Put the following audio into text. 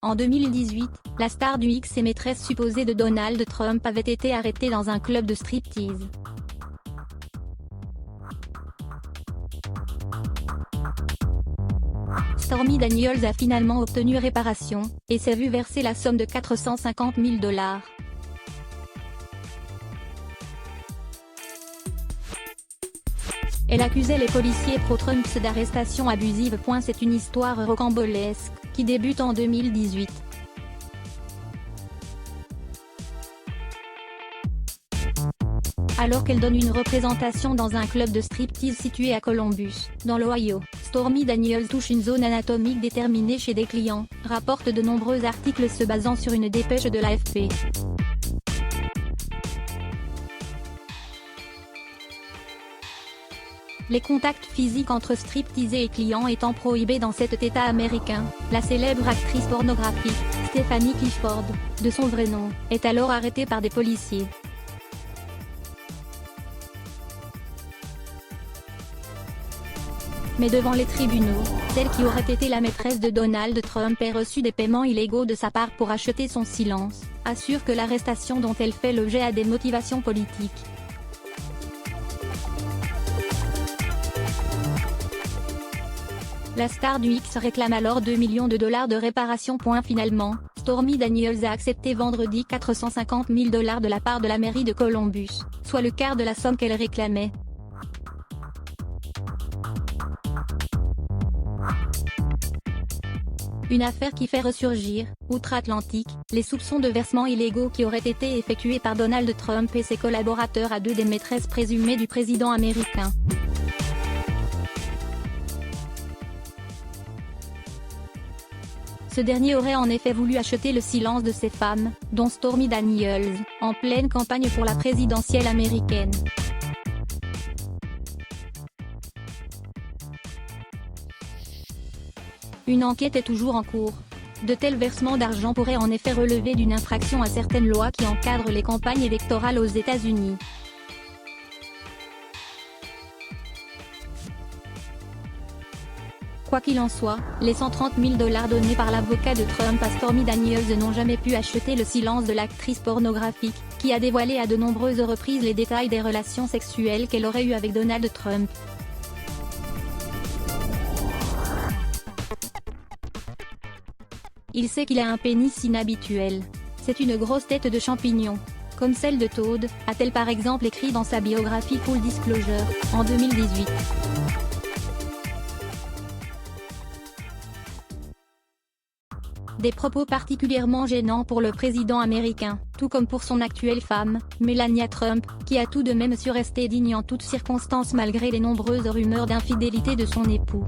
En 2018, la star du X et maîtresse supposée de Donald Trump avait été arrêtée dans un club de striptease. Stormy Daniels a finalement obtenu réparation, et s'est vu verser la somme de 450 000 $. Elle accusait les policiers pro-Trump d'arrestations abusives. C'est une histoire rocambolesque, qui débute en 2018. Alors qu'elle donne une représentation dans un club de striptease situé à Columbus, dans l'Ohio, Stormy Daniels touche une zone anatomique déterminée chez des clients, rapportent de nombreux articles se basant sur une dépêche de l'AFP. Les contacts physiques entre stripteasés et clients étant prohibés dans cet État américain, la célèbre actrice pornographique, Stephanie Clifford, de son vrai nom, est alors arrêtée par des policiers. Mais devant les tribunaux, celle qui aurait été la maîtresse de Donald Trump ait reçu des paiements illégaux de sa part pour acheter son silence, assure que l'arrestation dont elle fait l'objet a des motivations politiques. La star du X réclame alors 2 millions de dollars de réparation. Finalement, Stormy Daniels a accepté vendredi 450 000 $ de la part de la mairie de Columbus, soit le quart de la somme qu'elle réclamait. Une affaire qui fait ressurgir, outre-Atlantique, les soupçons de versements illégaux qui auraient été effectués par Donald Trump et ses collaborateurs à deux des maîtresses présumées du président américain. Ce dernier aurait en effet voulu acheter le silence de ces femmes, dont Stormy Daniels, en pleine campagne pour la présidentielle américaine. Une enquête est toujours en cours. De tels versements d'argent pourraient en effet relever d'une infraction à certaines lois qui encadrent les campagnes électorales aux États-Unis. Quoi qu'il en soit, les 130 000 $ donnés par l'avocat de Trump à Stormy Daniels n'ont jamais pu acheter le silence de l'actrice pornographique, qui a dévoilé à de nombreuses reprises les détails des relations sexuelles qu'elle aurait eues avec Donald Trump. Il sait qu'il a un pénis inhabituel. C'est une grosse tête de champignon. Comme celle de Toad, a-t-elle par exemple écrit dans sa biographie Full Disclosure, en 2018. Des propos particulièrement gênants pour le président américain, tout comme pour son actuelle femme, Melania Trump, qui a tout de même su rester digne en toutes circonstances malgré les nombreuses rumeurs d'infidélité de son époux.